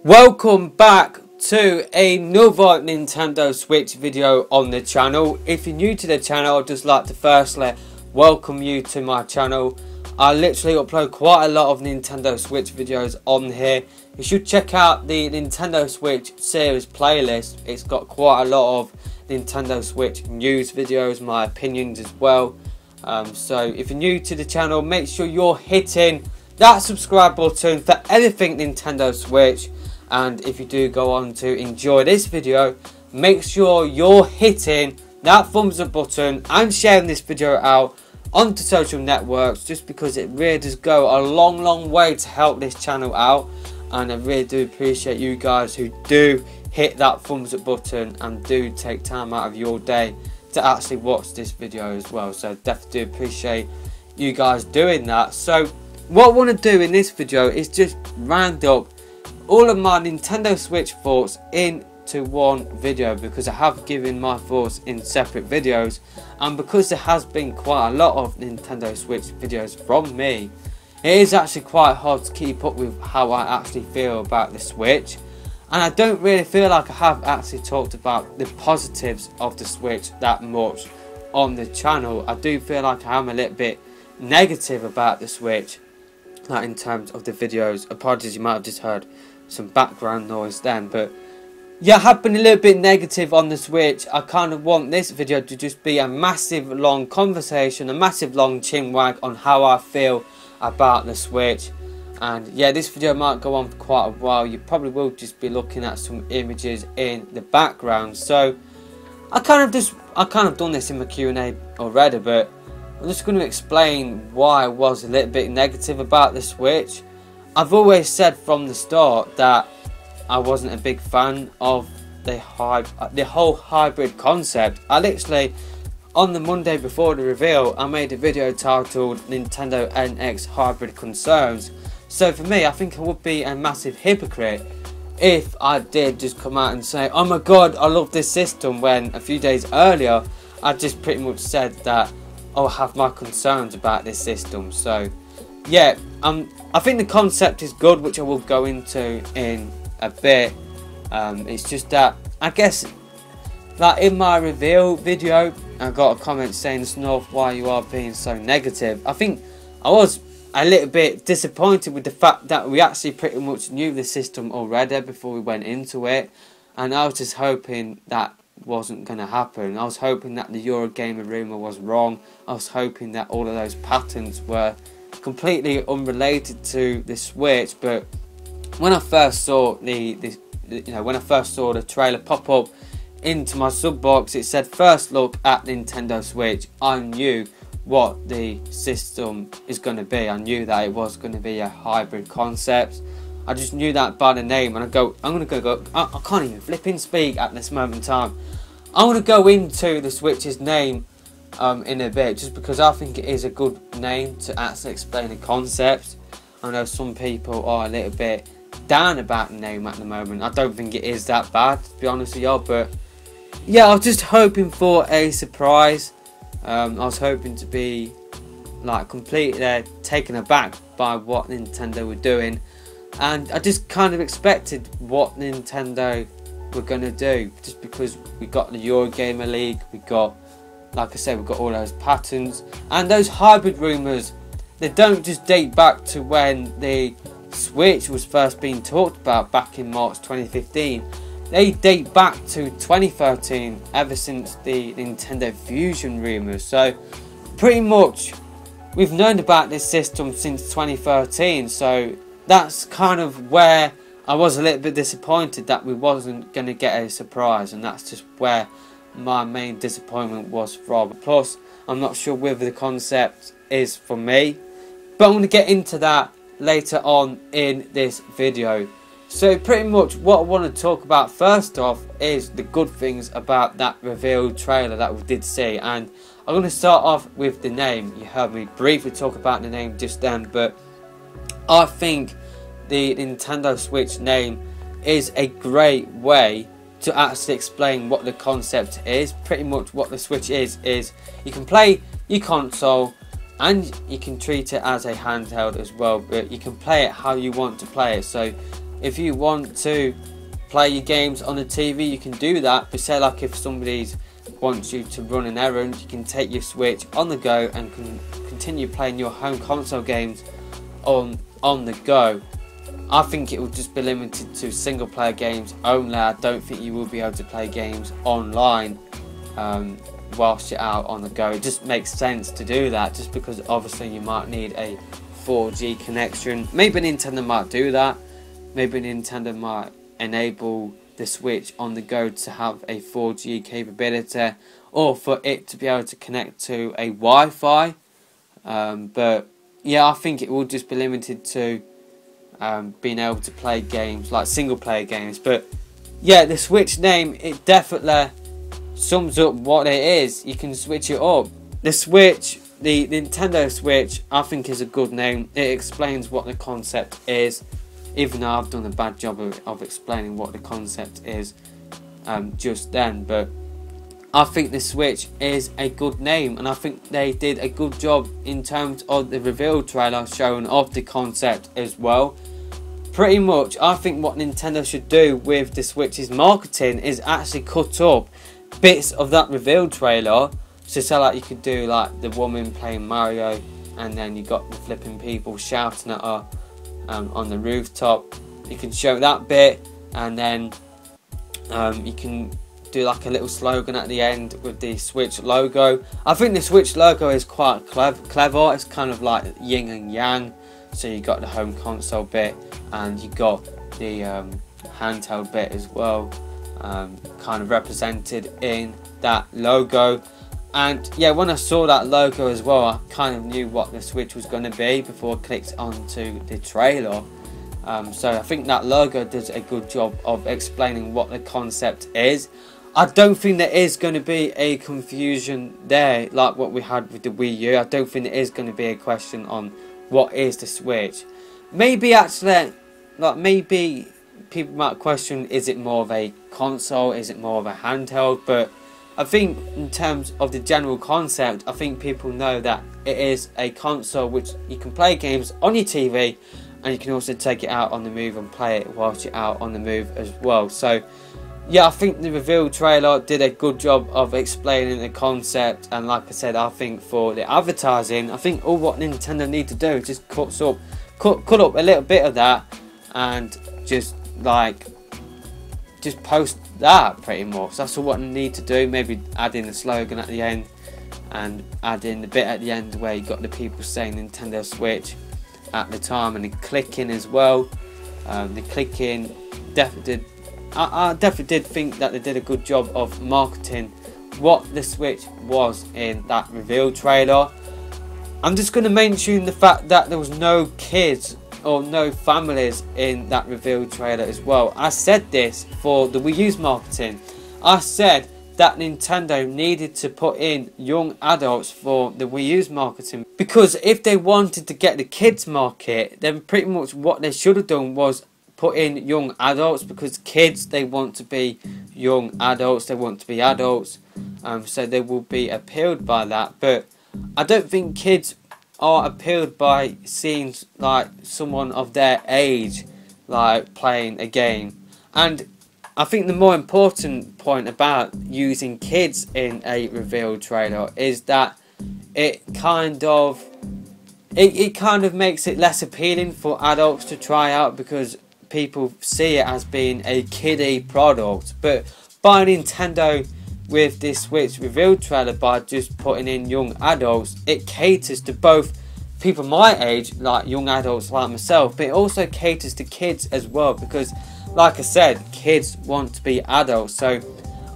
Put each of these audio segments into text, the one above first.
Welcome back to another Nintendo Switch video on the channel. If you're new to the channel, I'd just like to firstly welcome you to my channel. I literally upload quite a lot of Nintendo Switch videos on here. You should check out the Nintendo Switch series playlist. It's got quite a lot of Nintendo Switch news videos, my opinions as well. So if you're new to the channel, make sure you're hitting that subscribe button for anything Nintendo Switch. And if you do go on to enjoy this video, make sure you're hitting that thumbs up button and sharing this video out onto social networks, just because it really does go a long way to help this channel out. And I really do appreciate you guys who do hit that thumbs up button and do take time out of your day to actually watch this video as well. So definitely do appreciate you guys doing that. So what I want to do in this video is just round up all of my Nintendo Switch thoughts into one video, because I have given my thoughts in separate videos, and because there has been quite a lot of Nintendo Switch videos from me, it is actually quite hard to keep up with how I actually feel about the Switch. And I don't really feel like I have actually talked about the positives of the Switch that much on the channel. I do feel like I am a little bit negative about the Switch, like in terms of the videos. Apologies, you might have just heard some background noise then, but yeah, I have been a little bit negative on the Switch. I kind of want this video to just be a massive long conversation, a massive long chinwag on how I feel about the Switch. And yeah, this video might go on for quite a while. You probably will just be looking at some images in the background. So I kind of done this in my Q&A already, but I'm just going to explain why I was a little bit negative about the Switch. I've always said from the start that I wasn't a big fan of the whole hybrid concept. I literally, on the Monday before the reveal, I made a video titled Nintendo NX Hybrid Concerns. So for me, I think I would be a massive hypocrite if I did just come out and say, oh my god, I love this system, when a few days earlier I just pretty much said that I have my concerns about this system. So yeah, I think the concept is good, which I will go into in a bit. It's just that, I guess, like in my reveal video, I got a comment saying, Snorf, why you are being so negative. I think I was a little bit disappointed with the fact that we actually pretty much knew the system already before we went into it, and I was just hoping that wasn't going to happen. I was hoping that the Eurogamer rumour was wrong. I was hoping that all of those patents were completely unrelated to the Switch. But when I first saw when I first saw the trailer pop up into my sub box, it said first look at Nintendo Switch. I knew what the system is going to be. I knew that it was going to be a hybrid concept. I just knew that by the name, and I can't even flipping speak at this moment in time. I'm going to go into the Switch's name in a bit, just because I think it is a good name to actually explain the concept. I know some people are a little bit down about the name at the moment. I don't think it is that bad, to be honest with you, but yeah, I was just hoping for a surprise. I was hoping to be like completely taken aback by what Nintendo were doing, and I just kind of expected what Nintendo were going to do, just because we got the Eurogamer League, we got, like I said, we got all those patents, and those hybrid rumours, they don't just date back to when the Switch was first being talked about back in March 2015. They date back to 2013, ever since the Nintendo Fusion rumours. So pretty much we've known about this system since 2013. So that's kind of where I was a little bit disappointed that we wasn't going to get a surprise, and that's just where my main disappointment was from. Plus, I'm not sure whether the concept is for me, but I'm going to get into that later on in this video. So pretty much what I want to talk about first off is the good things about that reveal trailer that we did see, and I'm going to start off with the name. You heard me briefly talk about the name just then, but I think the Nintendo Switch name is a great way to actually explain what the concept is. Pretty much what the Switch is you can play your console and you can treat it as a handheld as well, but you can play it how you want to play it. So if you want to play your games on the TV, you can do that. But say like if somebody wants you to run an errand, you can take your Switch on the go and can continue playing your home console games on the go. I think it will just be limited to single player games only. I don't think you will be able to play games online whilst you're out on the go. It just makes sense to do that, just because obviously you might need a 4G connection. Maybe Nintendo might do that. Maybe Nintendo might enable the Switch on the go to have a 4G capability, or for it to be able to connect to a Wi-Fi. But yeah, I think it will just be limited to being able to play games like single player games. But yeah, the Switch name, it definitely sums up what it is. You can switch it up. The Switch, the Nintendo Switch, I think is a good name. It explains what the concept is, even though I've done a bad job of explaining what the concept is just then. But I think the Switch is a good name, and I think they did a good job in terms of the reveal trailer showing off the concept as well. Pretty much, I think what Nintendo should do with the Switch's marketing is actually cut up bits of that reveal trailer. So like you could do like the woman playing Mario, and then you got the flipping people shouting at her on the rooftop. You can show that bit, and then you can do like a little slogan at the end with the Switch logo. I think the Switch logo is quite clever. It's kind of like yin and yang. So you got the home console bit, and you got the handheld bit as well, kind of represented in that logo. And yeah, when I saw that logo as well, I kind of knew what the Switch was going to be before I clicked onto the trailer. So I think that logo does a good job of explaining what the concept is. I don't think there is going to be a confusion there like what we had with the Wii U. I don't think there is going to be a question on what is the Switch. Maybe actually, like maybe people might question, is it more of a console, is it more of a handheld? But I think in terms of the general concept, I think people know that it is a console which you can play games on your TV, and you can also take it out on the move and play it whilst you're out on the move as well. So yeah, I think the reveal trailer did a good job of explaining the concept, and like I said, I think for the advertising, I think all what Nintendo need to do is just cut up a little bit of that, and just post that pretty much. That's all what they need to do. Maybe add in the slogan at the end, and add in the bit at the end where you got the people saying Nintendo Switch at the time, and the clicking as well. The clicking definitely did. I definitely did think that they did a good job of marketing what the Switch was in that reveal trailer. I'm just going to mention the fact that there was no kids or no families in that reveal trailer as well. I said this for the Wii U's marketing. I said that Nintendo needed to put in young adults for the Wii U's marketing, because if they wanted to get the kids market, then pretty much what they should have done was put in young adults, because kids, they want to be young adults, they want to be adults, so they will be appealed by that. But I don't think kids are appealed by seeing like someone of their age like playing a game. And I think the more important point about using kids in a reveal trailer is that it kind of makes it less appealing for adults to try out, because people see it as being a kiddie product. But by Nintendo with this Switch reveal trailer, by just putting in young adults, it caters to both people my age, like young adults like myself, but it also caters to kids as well, because like I said, kids want to be adults. So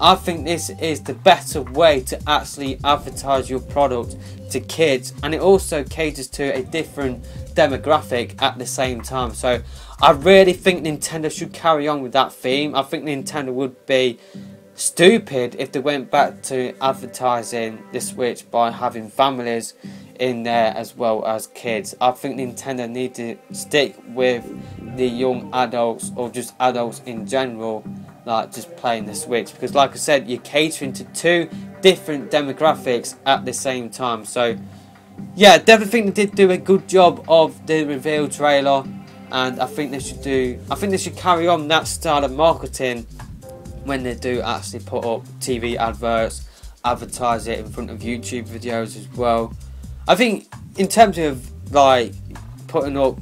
I think this is the better way to actually advertise your product to kids, and it also caters to a different demographic at the same time. So I really think Nintendo should carry on with that theme. I think Nintendo would be stupid if they went back to advertising the Switch by having families in there as well as kids. I think Nintendo need to stick with the young adults, or just adults in general, like just playing the Switch, because like I said, you're catering to two different demographics at the same time. So yeah, definitely think they did do a good job of the reveal trailer. and I think they should carry on that style of marketing when they do actually put up TV adverts, advertise it in front of YouTube videos as well. I think in terms of like putting up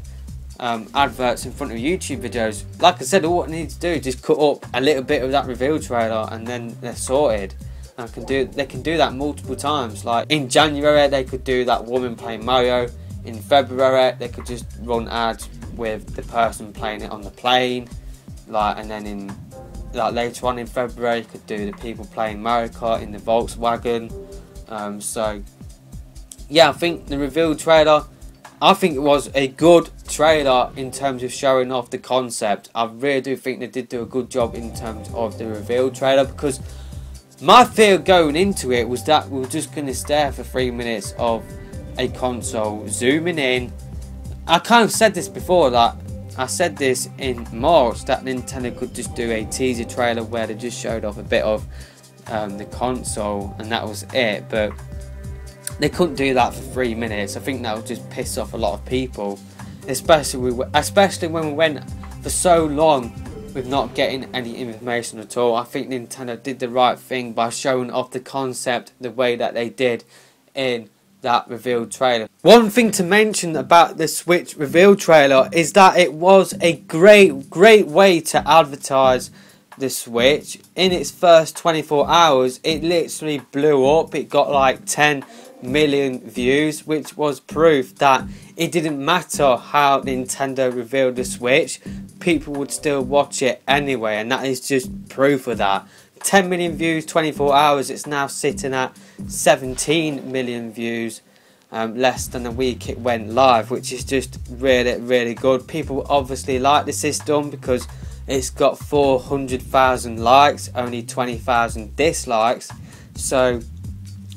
adverts in front of YouTube videos, like I said, all what they need to do is just cut up a little bit of that reveal trailer and then they're sorted. And they can do that multiple times. Like in January they could do that woman playing Mario. In February they could just run ads with the person playing it on the plane. Like, and then in like later on in February you could do the people playing Mario Kart in the Volkswagen. So yeah, I think the reveal trailer, I think it was a good trailer in terms of showing off the concept. I really do think they did do a good job in terms of the reveal trailer, because my fear going into it was that we were just going to stare for 3 minutes of a console zooming in. I kind of said this before, that I said this in March, that Nintendo could just do a teaser trailer where they just showed off a bit of the console and that was it, but they couldn't do that for 3 minutes. I think that would just piss off a lot of people, especially when we went for so long with not getting any information at all. I think Nintendo did the right thing by showing off the concept the way that they did in that reveal trailer. One thing to mention about the Switch reveal trailer is that it was a great way to advertise the Switch. In its first 24 hours it literally blew up. It got like 10 million views, which was proof that it didn't matter how Nintendo revealed the Switch, people would still watch it anyway, and that is just proof of that. 10 million views, 24 hours, it's now sitting at 17 million views, less than a week it went live, which is just really good. People obviously like the system because it's got 400,000 likes, only 20,000 dislikes, so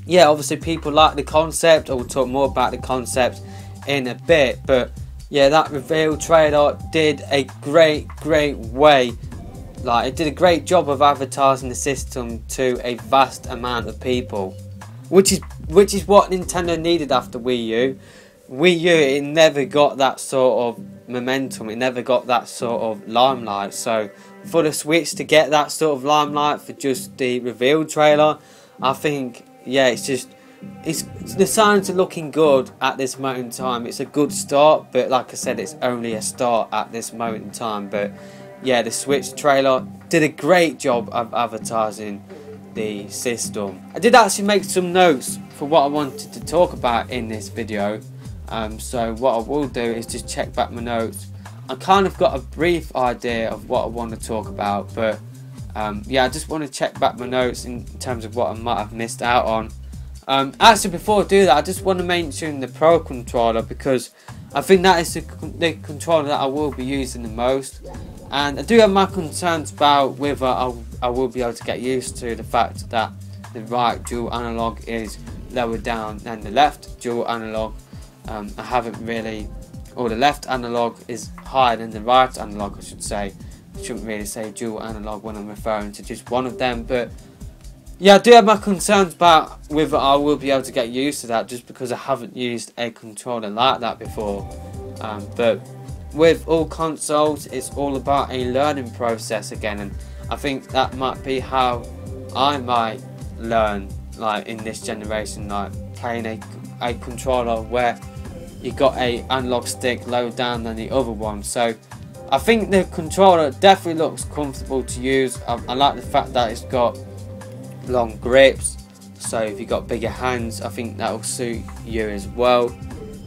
yeah, obviously people like the concept. I will talk more about the concept in a bit, but yeah, that reveal trailer did a great way, like it did a great job of advertising the system to a vast amount of people, which is what Nintendo needed after Wii U. Wii U, it never got that sort of momentum, it never got that sort of limelight, so for the Switch to get that sort of limelight for just the reveal trailer, I think, yeah, the signs are looking good at this moment in time. It's a good start, but like I said, it's only a start at this moment in time. But yeah, the Switch trailer did a great job of advertising the system. I did actually make some notes for what I wanted to talk about in this video. So what I will do is just check back my notes. I kind of got a brief idea of what I want to talk about, but yeah, I just want to check back my notes in terms of what I might have missed out on. Actually, before I do that, I just want to mention the Pro Controller, because I think that is the controller that I will be using the most, and I do have my concerns about whether I will be able to get used to the fact that the right dual analog is lower down than the left dual analog. I haven't really, or the left analog is higher than the right analog, I should say. I shouldn't really say dual analog when I'm referring to just one of them, but yeah, I do have my concerns about whether I will be able to get used to that, just because I haven't used a controller like that before. But with all consoles, it's all about a learning process again, and I think that might be how I might learn, like in this generation, like playing a controller where you got a analog stick lower down than the other one. So I think the controller definitely looks comfortable to use. I like the fact that it's got long grips, so if you've got bigger hands, I think that will suit you as well.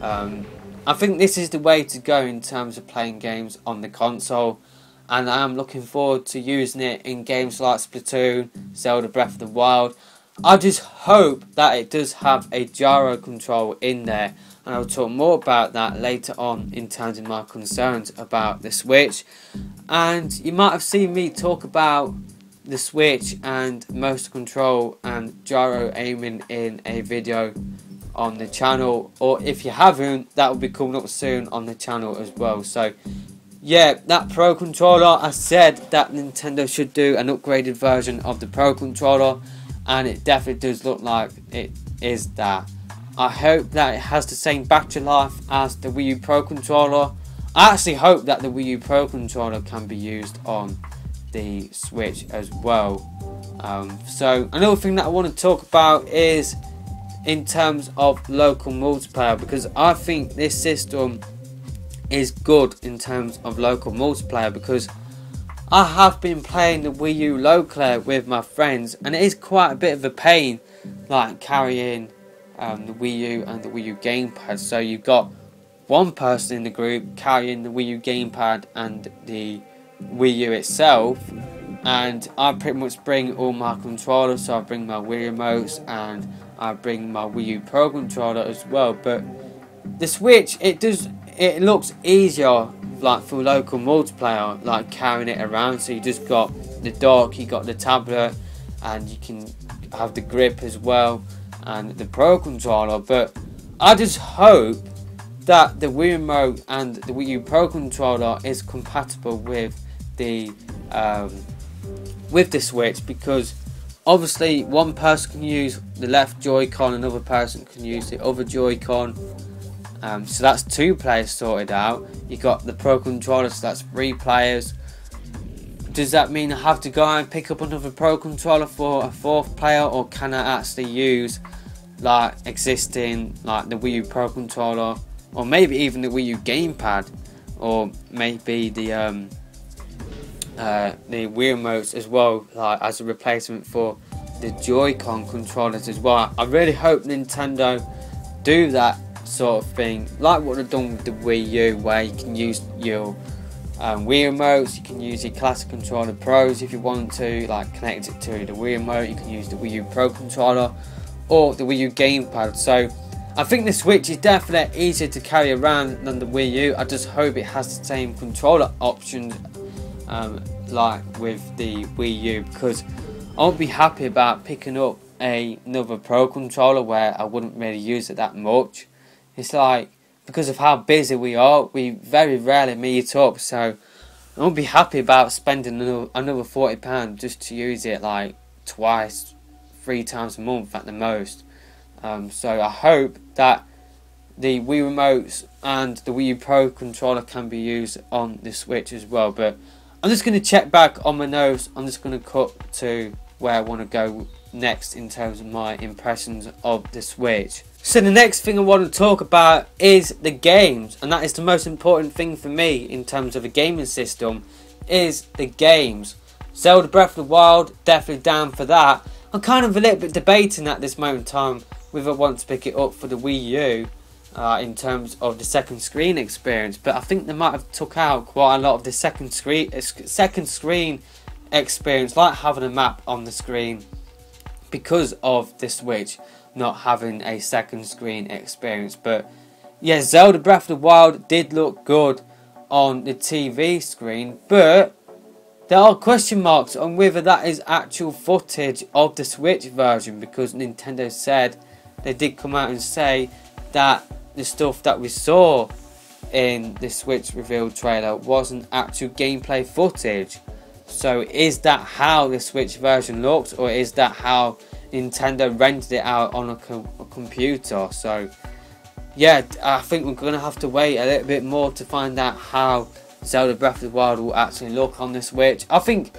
I think this is the way to go in terms of playing games on the console, and I am looking forward to using it in games like Splatoon, Zelda Breath of the Wild. I just hope that it does have a gyro control in there, and I'll talk more about that later on in terms of my concerns about the Switch. And you might have seen me talk about the Switch and motion control and gyro aiming in a video on the channel, or if you haven't, that will be coming up soon on the channel as well. So yeah, that Pro Controller, I said that Nintendo should do an upgraded version of the Pro Controller, and it definitely does look like it is that. I hope that it has the same battery life as the Wii U Pro Controller. I actually hope that the Wii U Pro Controller can be used on the Switch as well. So another thing that I want to talk about is in terms of local multiplayer, because I think this system is good in terms of local multiplayer, because I have been playing the Wii U locally with my friends, and it is quite a bit of a pain, like carrying the Wii U and the Wii U gamepad. So you've got one person in the group carrying the Wii U gamepad and the Wii U itself, and I pretty much bring all my controllers. So I bring my Wii remotes and I bring my Wii U Pro Controller as well. But the Switch, it looks easier like for local multiplayer, like carrying it around. So you just got the dock, you got the tablet, and you can have the grip as well, and the Pro Controller. But I just hope that the Wii Remote and the Wii U Pro Controller is compatible with the Switch, because obviously one person can use the left Joy-Con, another person can use the other Joy-Con. So that's 2 players sorted out. You got the Pro Controller, so that's 3 players. Does that mean I have to go and pick up another Pro Controller for a 4th player, or can I actually use like existing, like the Wii U Pro Controller, or maybe even the Wii U gamepad, or maybe the Wii remotes as well, like as a replacement for the Joy-Con controllers as well? I really hope Nintendo do that sort of thing, like what they've done with the Wii U, where you can use your Wii remotes, you can use your Classic Controller Pros if you want to, like connect it to the Wii remote. You can use the Wii U Pro Controller or the Wii U gamepad. So I think the Switch is definitely easier to carry around than the Wii U. I just hope it has the same controller options like with the Wii U, because I won't be happy about picking up another Pro Controller where I wouldn't really use it that much. It's like, because of how busy we are, we very rarely meet up, so I won't be happy about spending another £40 just to use it like twice, 3 times a month at the most. So I hope that the Wii remotes and the Wii U Pro Controller can be used on the Switch as well. But I'm just going to check back on my notes. I'm just going to cut to where I want to go next in terms of my impressions of the Switch. So the next thing I want to talk about is the games, and that is the most important thing for me in terms of a gaming system, is the games. Zelda Breath of the Wild, definitely down for that. I'm kind of a little bit debating at this moment in time whether I want to pick it up for the Wii U in terms of the second screen experience, but I think they might have took out quite a lot of the second screen experience, like having a map on the screen, because of the Switch not having a second screen experience. But yeah, Zelda Breath of the Wild did look good on the TV screen, but there are question marks on whether that is actual footage of the Switch version, because Nintendo said, they did come out and say that the stuff that we saw in the Switch reveal trailer wasn't actual gameplay footage. So is that how the Switch version looks, or is that how Nintendo rented it out on a computer? So yeah, I think we're going to have to wait a little bit more to find out how Zelda Breath of the Wild will actually look on the Switch. I think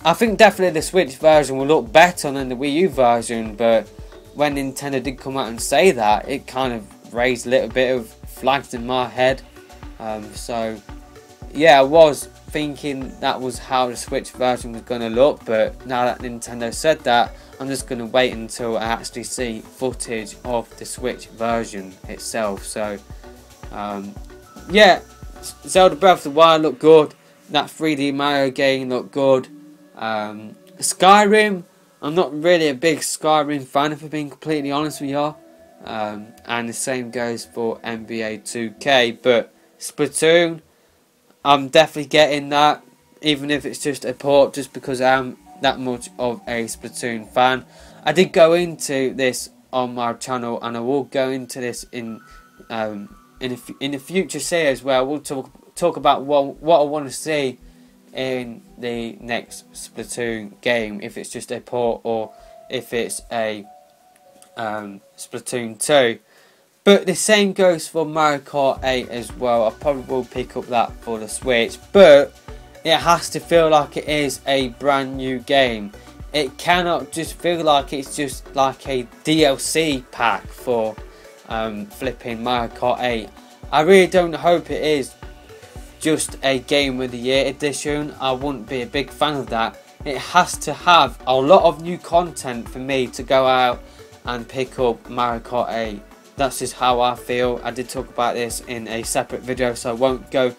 definitely the Switch version will look better than the Wii U version, but when Nintendo did come out and say that, it kind of raised a little bit of flags in my head. So yeah, I was thinking that was how the Switch version was going to look, but now that Nintendo said that, I'm just going to wait until I actually see footage of the Switch version itself. So yeah, Zelda Breath of the Wild looked good, that 3D Mario game looked good. Skyrim, I'm not really a big Skyrim fan, if I'm being completely honest with you. And the same goes for NBA 2K, but Splatoon, I'm definitely getting that, even if it's just a port, just because I'm that much of a Splatoon fan. I did go into this on my channel, and I will go into this in the future series, where I will talk about what I want to see in the next Splatoon game, if it's just a port or if it's a Splatoon 2. But the same goes for Mario Kart 8 as well. I probably will pick up that for the Switch, but it has to feel like it is a brand new game. It cannot just feel like it's just like a DLC pack for flipping Mario Kart 8. I really don't hope it is just a Game of the Year edition. I wouldn't be a big fan of that. It has to have a lot of new content for me to go out and pick up Mario Kart 8. That's just how I feel. I did talk about this in a separate video, so I won't go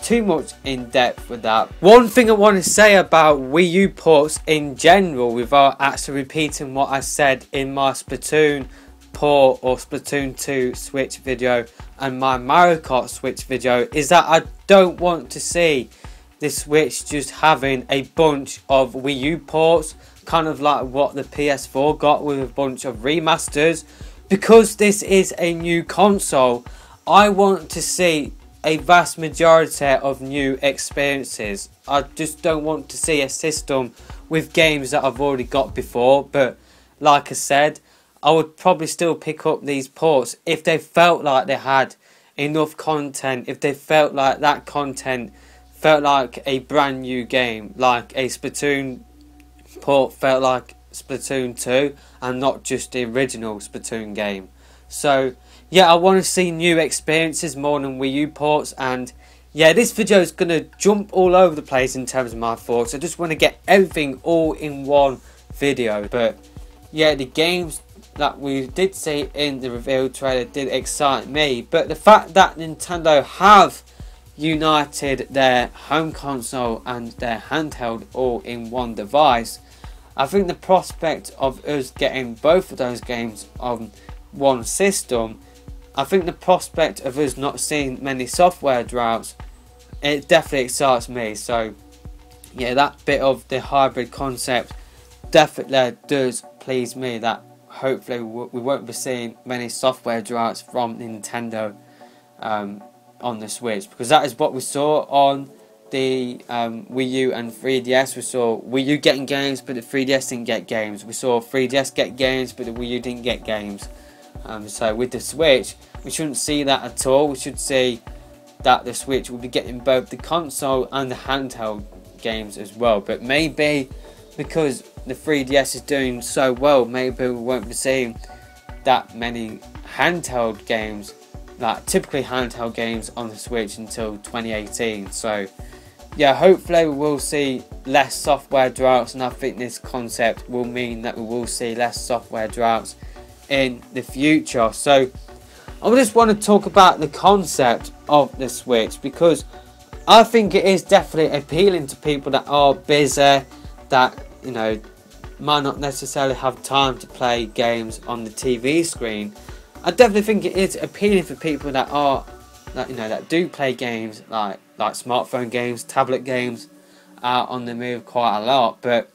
too much in depth with that. One thing I want to say about Wii U ports in general, without actually repeating what I said in my Splatoon port or Splatoon 2 Switch video and my Mario Kart Switch video, is that I don't want to see the Switch just having a bunch of Wii U ports, kind of like what the PS4 got with a bunch of remasters. Because this is a new console, I want to see a vast majority of new experiences. I just don't want to see a system with games that I've already got before. But like I said, I would probably still pick up these ports if they felt like they had enough content, if they felt like that content felt like a brand new game, like a Splatoon port felt like Splatoon 2 and not just the original Splatoon game. So yeah, I want to see new experiences more than Wii U ports. And yeah, this video is going to jump all over the place in terms of my thoughts. I just want to get everything all in one video. But yeah, the games that we did see in the reveal trailer did excite me. But the fact that Nintendo have united their home console and their handheld all in one device, I think the prospect of us getting both of those games on one system, I think the prospect of us not seeing many software droughts, it definitely excites me. So yeah, that bit of the hybrid concept definitely does please me, that hopefully we won't be seeing many software droughts from Nintendo on the Switch, because that is what we saw on the Wii U and 3DS. We saw Wii U getting games, but the 3DS didn't get games. We saw 3DS get games, but the Wii U didn't get games. So with the Switch, we shouldn't see that at all. We should see that the Switch will be getting both the console and the handheld games as well. But maybe because the 3DS is doing so well, maybe we won't be seeing that many handheld games, like typically handheld games on the Switch, until 2018. So yeah, hopefully we will see less software droughts, and I think this concept will mean that we will see less software droughts in the future. So I just want to talk about the concept of the Switch, because I think it is definitely appealing to people that are busy, that, you know, might not necessarily have time to play games on the TV screen. I definitely think it is appealing for people that are, that, you know, that do play games like smartphone games, tablet games, on the move quite a lot. But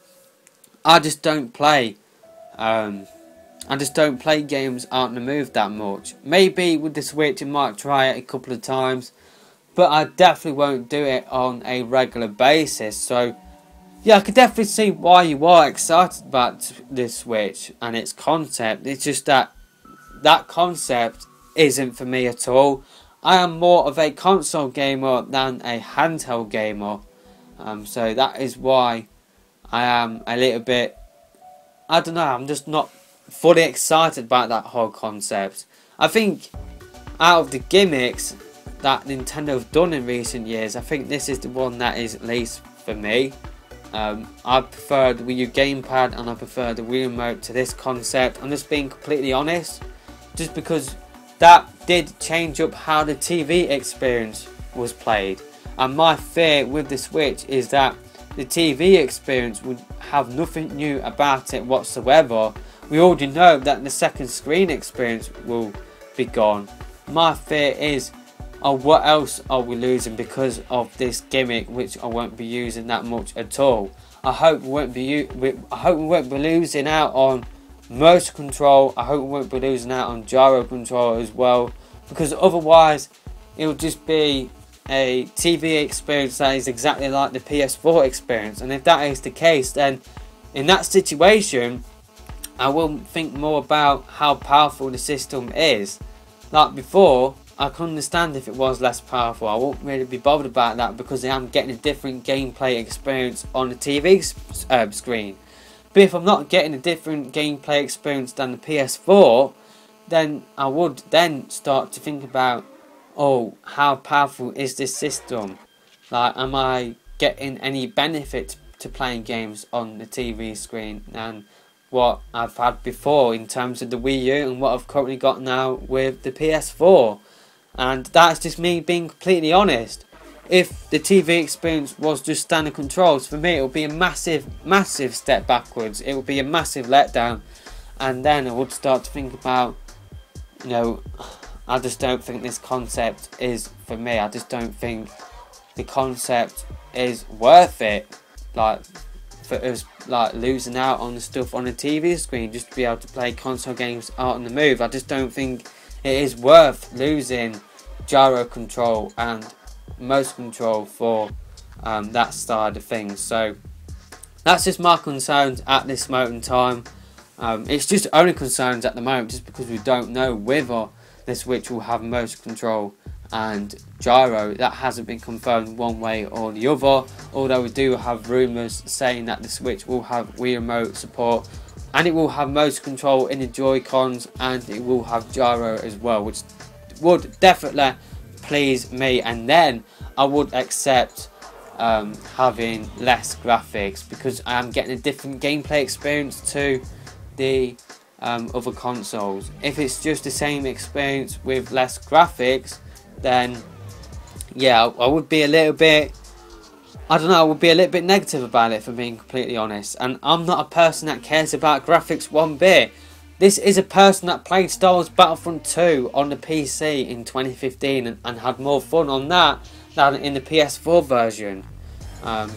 I just don't play. I just don't play games out on the move that much. Maybe with the Switch I might try it a couple of times, but I definitely won't do it on a regular basis. So yeah, I could definitely see why you are excited about the Switch and its concept. It's just that that concept isn't for me at all. I am more of a console gamer than a handheld gamer. So that is why I am a little bit, I don't know, I'm just not fully excited about that whole concept. I think out of the gimmicks that Nintendo have done in recent years, I think this is the one that is least for me. I prefer the Wii U gamepad and I prefer the Wii remote to this concept. I'm just being completely honest, just because that did change up how the TV experience was played. And my fear with the Switch is that the TV experience would have nothing new about it whatsoever. We already know that the second screen experience will be gone. My fear is, what else are we losing because of this gimmick, which I won't be using that much at all. I hope we won't be losing out on motion control. I hope we won't be losing out on gyro control as well, because otherwise it will just be a TV experience that is exactly like the PS4 experience. And if that is the case, then in that situation I will think more about how powerful the system is. Like before, I can understand if it was less powerful. I won't really be bothered about that because I am getting a different gameplay experience on the TV screen. But if I'm not getting a different gameplay experience than the PS4, then I would then start to think about, oh, how powerful is this system? Like, am I getting any benefit to playing games on the TV screen than what I've had before in terms of the Wii U and what I've currently got now with the PS4? And that's just me being completely honest. If the TV experience was just standard controls, for me it would be a massive step backwards. It would be a massive letdown, and then I would start to think about, you know, I just don't think this concept is for me. I just don't think the concept is worth it, like for us, like losing out on the stuff on the TV screen just to be able to play console games out on the move. I just don't think it is worth losing gyro control and motion control for that side of things. So that's just my concerns at this moment in time. It's just only concerns at the moment just because we don't know whether the Switch will have motion control and gyro. That hasn't been confirmed one way or the other, although we do have rumours saying that the Switch will have Wii Remote support and it will have motion control in the Joy-Cons and it will have gyro as well, which would definitely please me, and then I would accept having less graphics because I am getting a different gameplay experience to the other consoles. If it's just the same experience with less graphics, then yeah, I would be a little bit, I don't know, I would be a little bit negative about it, for being completely honest. And I'm not a person that cares about graphics one bit. This is a person that played Star Wars Battlefront 2 on the PC in 2015 and had more fun on that than in the PS4 version.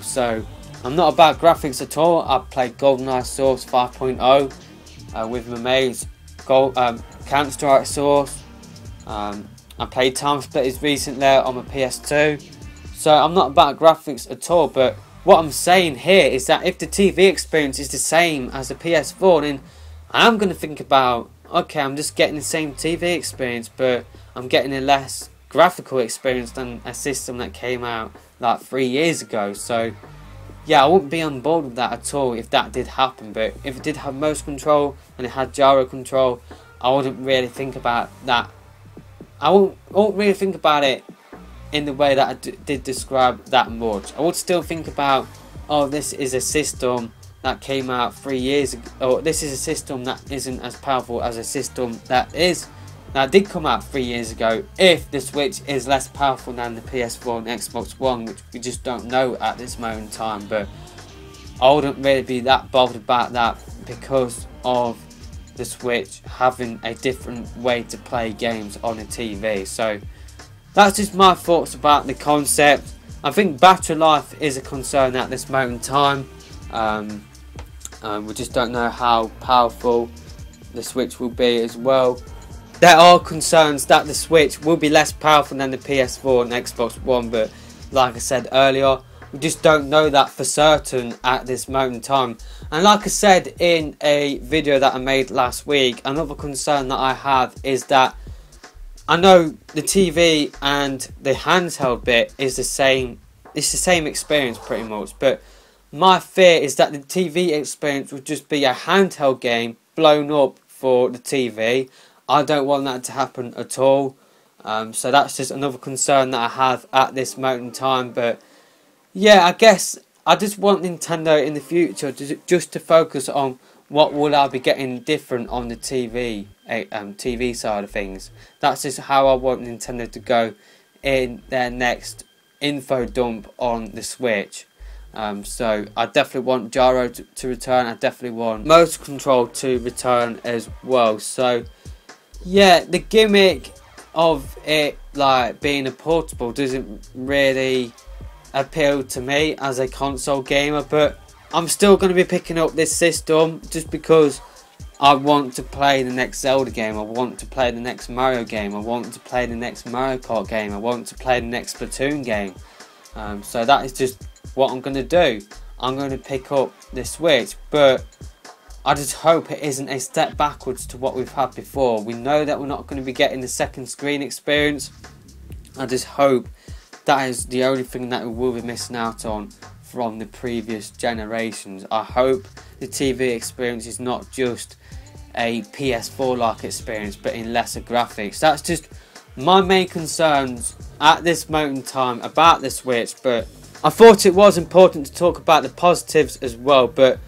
So I'm not about graphics at all. I played GoldenEye Source 5.0 with my mates, Counter-Strike Source. I played Time Splitters recently on my PS2. So I'm not about graphics at all, but what I'm saying here is that if the TV experience is the same as the PS4, then I'm going to think about, okay, I'm just getting the same TV experience, but I'm getting a less graphical experience than a system that came out like 3 years ago. So yeah, I wouldn't be on board with that at all if that did happen. But if it did have motion control and it had gyro control, I wouldn't really think about that. I won't really think about it in the way that I did describe that much. I would still think about, oh, this is a system that came out 3 years ago, or this is a system that isn't as powerful as a system that did come out 3 years ago, if the Switch is less powerful than the PS4 and Xbox One, which we just don't know at this moment in time. But I wouldn't really be that bothered about that because of the Switch having a different way to play games on a TV. So that's just my thoughts about the concept. I think battery life is a concern at this moment in time. We just don't know how powerful the Switch will be as well. There are concerns that the Switch will be less powerful than the PS4 and Xbox One, but like I said earlier, we just don't know that for certain at this moment in time. And like I said in a video that I made last week, another concern that I have is that I know the TV and the handheld bit is the same. It's the same experience pretty much, but my fear is that the TV experience would just be a handheld game blown up for the TV. I don't want that to happen at all. So that's just another concern that I have at this moment in time. But yeah, I guess I just want Nintendo in the future just to focus on what will I be getting different on the TV side of things. That's just how I want Nintendo to go in their next info dump on the Switch. So I definitely want gyro to return. I definitely want motion control to return as well. So yeah, the gimmick of it like being a portable doesn't really appeal to me as a console gamer, but I'm still going to be picking up this system just because I want to play the next Zelda game, I want to play the next Mario game, I want to play the next Mario Kart game, I want to play the next Splatoon game. So that is just what I'm going to do. I'm going to pick up the Switch, but I just hope it isn't a step backwards to what we've had before. We know that we're not going to be getting the second screen experience. I just hope that is the only thing that we will be missing out on from the previous generations. I hope the TV experience is not just a PS4 like experience but in lesser graphics. That's just my main concerns at this moment in time about the Switch, but I thought it was important to talk about the positives as well. But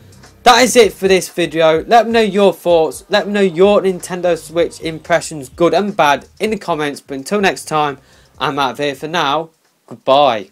that is it for this video. Let me know your thoughts, let me know your Nintendo Switch impressions, good and bad, in the comments. But until next time, I'm out of here for now. Goodbye.